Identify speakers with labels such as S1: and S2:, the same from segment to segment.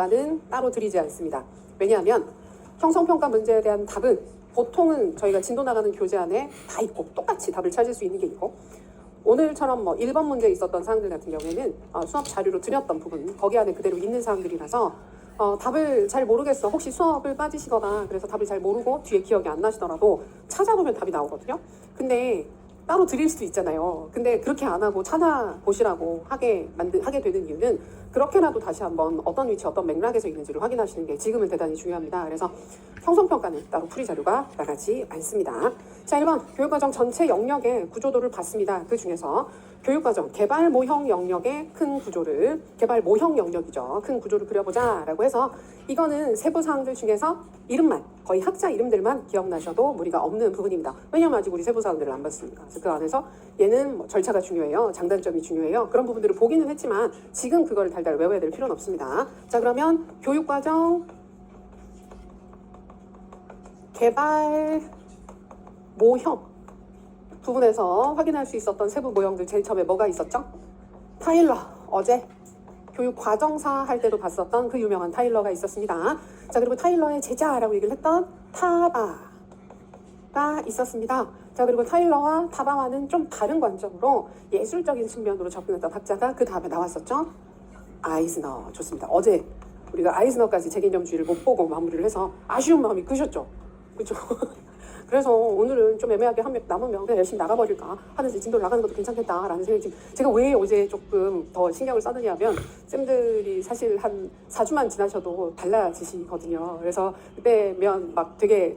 S1: 답안은 따로 드리지 않습니다. 왜냐하면 형성평가 문제에 대한 답은 보통은 저희가 진도 나가는 교재 안에 다 있고 똑같이 답을 찾을 수 있는 게 있고, 오늘처럼 뭐 1번 문제에 있었던 사항들 같은 경우에는 수업 자료로 드렸던 부분 거기 안에 그대로 있는 사항들이라서 답을 잘 모르겠어, 혹시 수업을 빠지시거나 그래서 답을 잘 모르고 뒤에 기억이 안 나시더라도 찾아보면 답이 나오거든요. 근데 따로 드릴 수도 있잖아요. 근데 그렇게 안 하고 찾아보시라고 하게 되는 이유는 그렇게라도 다시 한번 어떤 위치, 어떤 맥락에서 있는지를 확인하시는 게 지금은 대단히 중요합니다. 그래서 형성평가는 따로 풀이 자료가 나가지 않습니다. 자, 1번 교육과정 전체 영역의 구조도를 봤습니다. 그 중에서 교육과정 개발 모형 영역의 큰 구조를, 개발 모형 영역이죠. 큰 구조를 그려보자 라고 해서 이거는 세부 사항들 중에서 이름만, 거의 학자 이름들만 기억나셔도 무리가 없는 부분입니다. 왜냐면 아직 우리 세부 사항들을 안 봤으니까. 그래서 그 안에서 얘는 뭐 절차가 중요해요, 장단점이 중요해요, 그런 부분들을 보기는 했지만 지금 그거를 달달 외워야 될 필요는 없습니다. 자, 그러면 교육과정 개발 모형 부분에서 확인할 수 있었던 세부 모형들, 제일 처음에 뭐가 있었죠? 타일러, 어제 교육과정사 할 때도 봤었던 그 유명한 타일러가 있었습니다. 자, 그리고 타일러의 제자라고 얘기를 했던 타바가 있었습니다. 자, 그리고 타일러와 타바와는 좀 다른 관점으로 예술적인 측면으로 접근했던 학자가 그 다음에 나왔었죠? 아이즈너. 좋습니다. 어제 우리가 아이즈너까지 재개념주의를 못 보고 마무리를 해서 아쉬운 마음이 크셨죠? 그렇죠? 그래서 오늘은 좀 애매하게 남으면 그냥 열심히 나가버릴까 하면서 진도를 나가는 것도 괜찮겠다라는 생각이 지금, 제가 왜 어제 조금 더 신경을 써느냐면 쌤들이 사실 한 4주만 지나셔도 달라지시거든요. 그래서 그때면 막 되게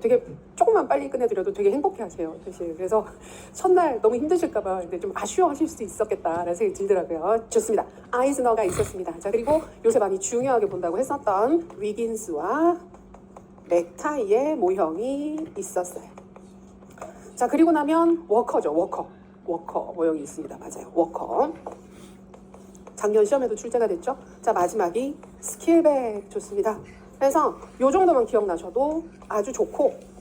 S1: 조금만 빨리 끝내드려도 되게 행복해하세요, 사실. 그래서 첫날 너무 힘드실까봐 근데 좀 아쉬워하실 수도 있었겠다라는 생각이 들더라고요. 좋습니다. 아이즈너가 있었습니다. 자, 그리고 요새 많이 중요하게 본다고 했었던 위긴스와 맥타이의 모형이 있었어요. 자, 그리고 나면 워커죠. 워커 모형이 있습니다. 맞아요. 워커. 작년 시험에도 출제가 됐죠. 자, 마지막이 스킬백. 좋습니다. 그래서 요 정도만 기억나셔도 아주 좋고,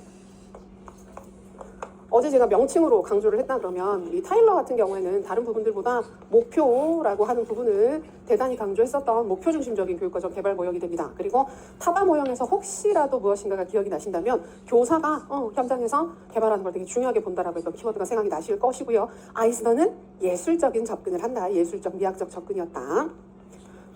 S1: 어제 제가 명칭으로 강조를 했다 그러면 이 타일러 같은 경우에는 다른 부분들보다 목표라고 하는 부분을 대단히 강조했었던 목표 중심적인 교육과정 개발 모형이 됩니다. 그리고 타바 모형에서 혹시라도 무엇인가가 기억이 나신다면 교사가 현장에서 개발하는 걸 되게 중요하게 본다라고 했던 키워드가 생각이 나실 것이고요. 아이즈너는 예술적인 접근을 한다. 예술적 미학적 접근이었다.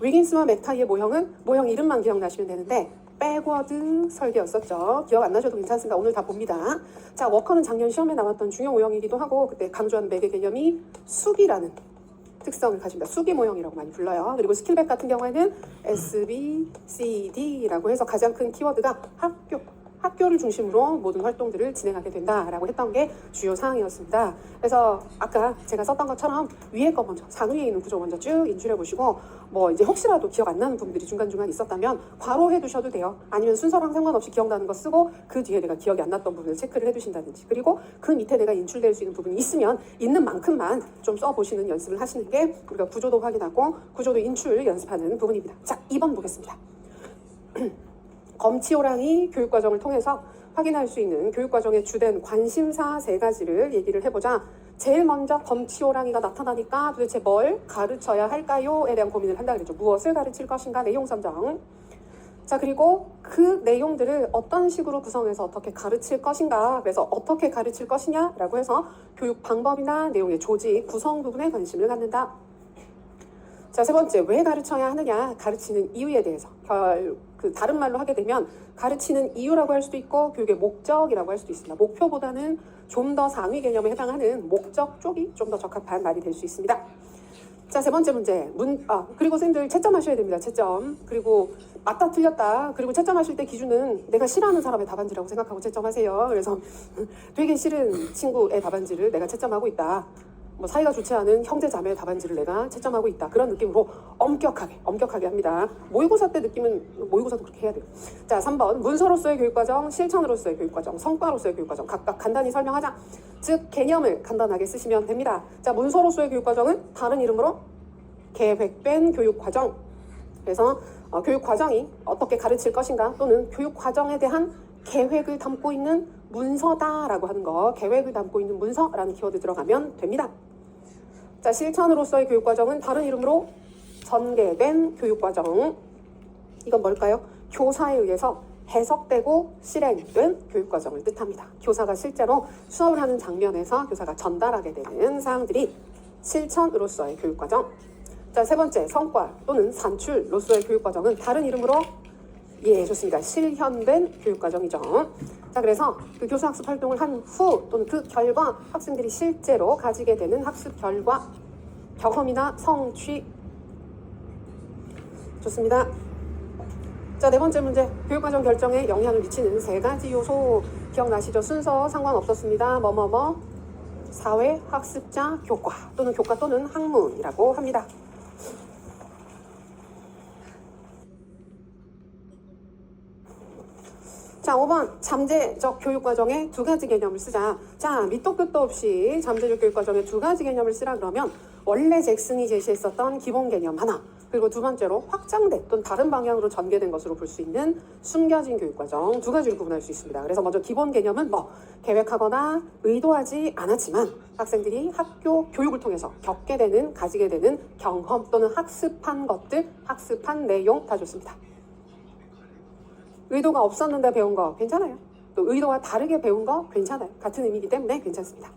S1: 위긴스와 맥타이의 모형은 모형 이름만 기억나시면 되는데 백워드 설계였었죠. 기억 안 나셔도 괜찮습니다. 오늘 다 봅니다. 자, 워커는 작년 시험에 나왔던 중요 모형이기도 하고 그때 강조한 매개 개념이 수기라는 특성을 가집니다. 수기 모형이라고 많이 불러요. 그리고 스킬백 같은 경우에는 SBCD라고 해서 가장 큰 키워드가 학교를 중심으로 모든 활동들을 진행하게 된다라고 했던 게 주요 사항이었습니다. 그래서 아까 제가 썼던 것처럼 위에 거 먼저, 상위에 있는 구조 먼저 쭉 인출해 보시고, 뭐 이제 혹시라도 기억 안 나는 부분들이 중간중간 있었다면 괄호해 두셔도 돼요. 아니면 순서랑 상관없이 기억나는 거 쓰고 그 뒤에 내가 기억이 안 났던 부분을 체크를 해 두신다든지, 그리고 그 밑에 내가 인출될 수 있는 부분이 있으면 있는 만큼만 좀 써보시는 연습을 하시는 게 우리가 구조도 확인하고 구조도 인출 연습하는 부분입니다. 자, 2번 보겠습니다. 검치호랑이 교육과정을 통해서 확인할 수 있는 교육과정의 주된 관심사 3가지를 얘기를 해보자. 제일 먼저 검치호랑이가 나타나니까 도대체 뭘 가르쳐야 할까요?에 대한 고민을 한다 그랬죠. 무엇을 가르칠 것인가, 내용 선정. 자, 그리고 그 내용들을 어떤 식으로 구성해서 어떻게 가르칠 것인가, 그래서 어떻게 가르칠 것이냐라고 해서 교육 방법이나 내용의 조직, 구성 부분에 관심을 갖는다. 자, 3번째, 왜 가르쳐야 하느냐, 가르치는 이유에 대해서. 다른 말로 하게 되면 가르치는 이유라고 할 수도 있고 교육의 목적이라고 할 수도 있습니다. 목표보다는 좀 더 상위 개념에 해당하는 목적 쪽이 좀 더 적합한 말이 될 수 있습니다. 자, 3번째 문제. 그리고 선생님들 채점하셔야 됩니다. 채점. 그리고 맞다 틀렸다. 그리고 채점하실 때 기준은 내가 싫어하는 사람의 답안지라고 생각하고 채점하세요. 그래서 되게 싫은 친구의 답안지를 내가 채점하고 있다. 뭐 사이가 좋지 않은 형제 자매의 답안지를 내가 채점하고 있다. 그런 느낌으로 엄격하게 합니다. 모의고사 때 느낌은 모의고사도 그렇게 해야 돼요. 자, 3번. 문서로서의 교육과정, 실천으로서의 교육과정, 성과로서의 교육과정 각각 간단히 설명하자. 즉, 개념을 간단하게 쓰시면 됩니다. 자, 문서로서의 교육과정은 다른 이름으로 계획된 교육과정. 그래서 교육과정이 어떻게 가르칠 것인가 또는 교육과정에 대한 계획을 담고 있는 문서다라고 하는 거, 계획을 담고 있는 문서라는 키워드 들어가면 됩니다. 자, 실천으로서의 교육과정은 다른 이름으로 전개된 교육과정. 이건 뭘까요? 교사에 의해서 해석되고 실행된 교육과정을 뜻합니다. 교사가 실제로 수업을 하는 장면에서 교사가 전달하게 되는 사항들이 실천으로서의 교육과정. 자, 세 번째, 성과 또는 산출로서의 교육과정은 다른 이름으로 좋습니다. 실현된 교육과정이죠. 자, 그래서 그 교수학습 활동을 한 후 또는 그 결과 학생들이 실제로 가지게 되는 학습 결과, 경험이나 성취. 좋습니다. 자, 네 번째 문제. 교육과정 결정에 영향을 미치는 세 가지 요소 기억나시죠? 순서 상관없었습니다. 사회, 학습자, 교과 또는 학문이라고 합니다. 자, 5번 잠재적 교육과정의 두 가지 개념을 쓰자. 자, 밑도 끝도 없이 잠재적 교육과정의 두 가지 개념을 쓰라 그러면 원래 잭슨이 제시했었던 기본 개념 하나, 그리고 두 번째로 확장된 또는 다른 방향으로 전개된 것으로 볼 수 있는 숨겨진 교육과정 두 가지로 구분할 수 있습니다. 그래서 먼저 기본 개념은 계획하거나 의도하지 않았지만 학생들이 학교 교육을 통해서 겪게 되는, 가지게 되는 경험 또는 학습한 것들, 학습한 내용 다 좋습니다. 의도가 없었는데 배운 거 괜찮아요. 또 의도와 다르게 배운 거 괜찮아요. 같은 의미이기 때문에 괜찮습니다.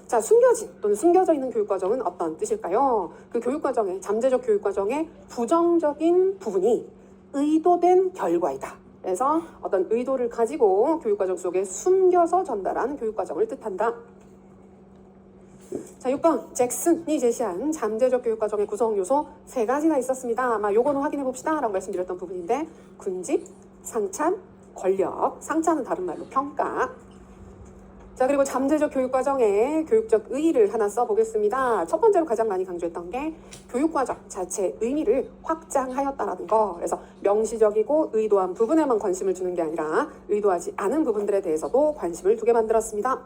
S1: 자, 숨겨진 또는 숨겨져 있는 교육과정은 어떤 뜻일까요? 그 교육과정의, 잠재적 교육과정의 부정적인 부분이 의도된 결과이다. 그래서 어떤 의도를 가지고 교육과정 속에 숨겨서 전달한 교육과정을 뜻한다. 자, 6번 잭슨이 제시한 잠재적 교육과정의 구성 요소 세 가지나 있었습니다. 아마 요거는 확인해 봅시다 라고 말씀드렸던 부분인데, 군집, 상찬, 권력. 상찬은 다른 말로 평가. 자, 그리고 잠재적 교육과정의 교육적 의의를 하나 써보겠습니다. 첫 번째로 가장 많이 강조했던 게 교육과정 자체의 의미를 확장하였다라는 거. 그래서 명시적이고 의도한 부분에만 관심을 주는 게 아니라 의도하지 않은 부분들에 대해서도 관심을 두게 만들었습니다.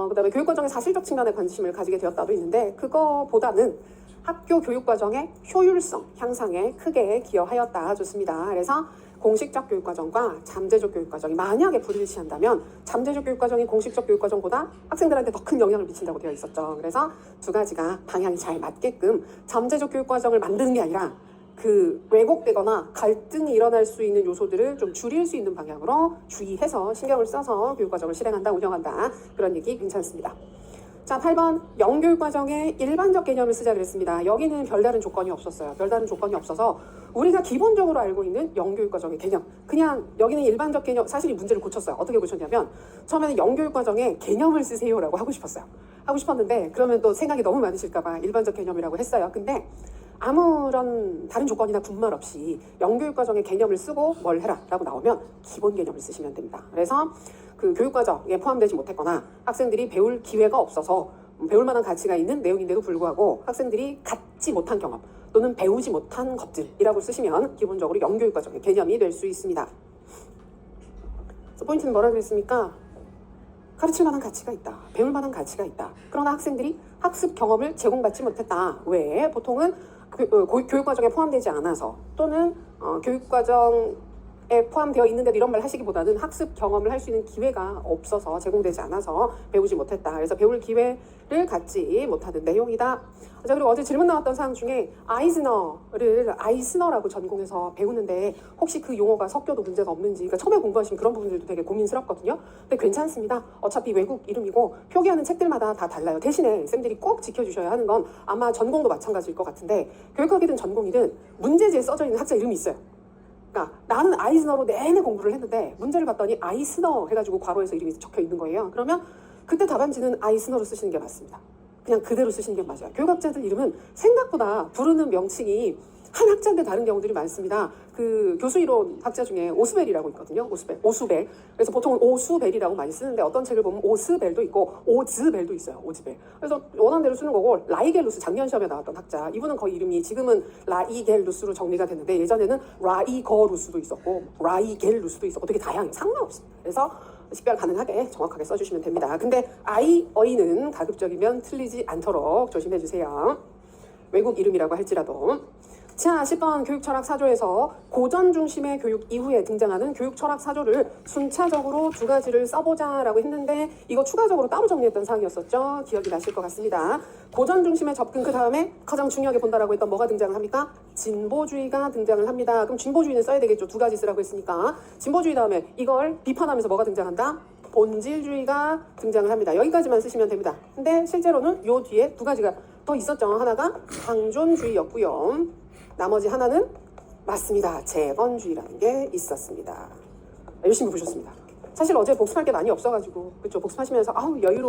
S1: 그 다음에 교육과정의 사실적 측면에 관심을 가지게 되었다도 있는데, 그거보다는 학교 교육과정의 효율성 향상에 크게 기여하였다. 좋습니다. 그래서 공식적 교육과정과 잠재적 교육과정이 만약에 불일치한다면 잠재적 교육과정이 공식적 교육과정보다 학생들한테 더 큰 영향을 미친다고 되어 있었죠. 그래서 두 가지가 방향이 잘 맞게끔 잠재적 교육과정을 만드는 게 아니라 그 왜곡되거나 갈등이 일어날 수 있는 요소들을 좀 줄일 수 있는 방향으로 주의해서 신경을 써서 교육과정을 실행한다, 운영한다. 그런 얘기 괜찮습니다. 자, 8번 영교육과정의 일반적 개념을 쓰자 그랬습니다. 여기는 별다른 조건이 없었어요. 별다른 조건이 없어서 우리가 기본적으로 알고 있는 영교육과정의 개념, 그냥 여기는 일반적 개념, 사실 이 문제를 고쳤어요. 어떻게 고쳤냐면 처음에는 영교육과정의 개념을 쓰세요라고 하고 싶었어요. 하고 싶었는데 그러면 또 생각이 너무 많으실까봐 일반적 개념이라고 했어요. 근데 아무런 다른 조건이나 분말 없이 영교육과정의 개념을 쓰고 뭘 해라 라고 나오면 기본 개념을 쓰시면 됩니다. 그래서 그 교육과정에 포함되지 못했거나 학생들이 배울 기회가 없어서 배울 만한 가치가 있는 내용인데도 불구하고 학생들이 갖지 못한 경험 또는 배우지 못한 것들이라고 쓰시면 기본적으로 영교육과정의 개념이 될 수 있습니다. 그래서 포인트는 뭐라 그랬습니까? 가르칠 만한 가치가 있다. 배울 만한 가치가 있다. 그러나 학생들이 학습 경험을 제공받지 못했다. 왜? 보통은 교육과정에 포함되지 않아서 또는 교육과정에 포함되어 있는데도 이런 말 하시기보다는 학습 경험을 할 수 있는 기회가 없어서 제공되지 않아서 배우지 못했다. 그래서 배울 기회를 갖지 못하는 내용이다. 자, 그리고 어제 질문 나왔던 사항 중에 아이스너라고 전공해서 배우는데 혹시 그 용어가 섞여도 문제가 없는지, 그러니까 처음에 공부하시면 그런 부분들도 되게 고민스럽거든요. 근데 괜찮습니다. 어차피 외국 이름이고 표기하는 책들마다 다 달라요. 대신에 쌤들이 꼭 지켜주셔야 하는 건 아마 전공도 마찬가지일 것 같은데 교육학이든 전공이든 문제지에 써져 있는 학자 이름이 있어요. 그러니까 나는 아이스너로 내내 공부를 했는데 문제를 봤더니 아이스너 해가지고 괄호에서 이름이 적혀 있는 거예요. 그러면 그때 답안지는 아이스너로 쓰시는 게 맞습니다. 그냥 그대로 쓰시는 게 맞아요. 교육학자들 이름은 생각보다 부르는 명칭이 한 학자인데 다른 경우들이 많습니다. 그 교수이론 학자 중에 오스벨이라고 있거든요. 오수벨. 그래서 보통은 오수벨이라고 많이 쓰는데 어떤 책을 보면 오스벨도 있고 오즈벨도 있어요. 오즈벨. 그래서 원하는 대로 쓰는 거고, 라이겔루스 작년 시험에 나왔던 학자. 이분은 거의 이름이 지금은 라이겔루스로 정리가 됐는데 예전에는 라이거루스도 있었고 라이겔루스도 있었고 되게 다양해요. 상관없습니다. 그래서 식별 가능하게 정확하게 써주시면 됩니다. 근데 어이는 가급적이면 틀리지 않도록 조심해 주세요. 외국 이름이라고 할지라도. 자, 10번 교육철학 4조에서 고전 중심의 교육 이후에 등장하는 교육철학 4조를 순차적으로 두 가지를 써보자라고 했는데 이거 추가적으로 따로 정리했던 사항이었었죠. 기억이 나실 것 같습니다. 고전 중심의 접근 그 다음에 가장 중요하게 본다라고 했던 뭐가 등장을 합니까? 진보주의가 등장을 합니다. 그럼 진보주의는 써야 되겠죠. 두 가지 쓰라고 했으니까. 진보주의 다음에 이걸 비판하면서 뭐가 등장한다? 본질주의가 등장을 합니다. 여기까지만 쓰시면 됩니다. 근데 실제로는 요 뒤에 두 가지가 더 있었죠. 하나가 상존주의였고요. 나머지 하나는 맞습니다. 재건주의라는 게 있었습니다. 열심히 보셨습니다. 사실 어제 복습할 게 많이 없어가지고 그렇죠. 복습하시면서 아우 여유로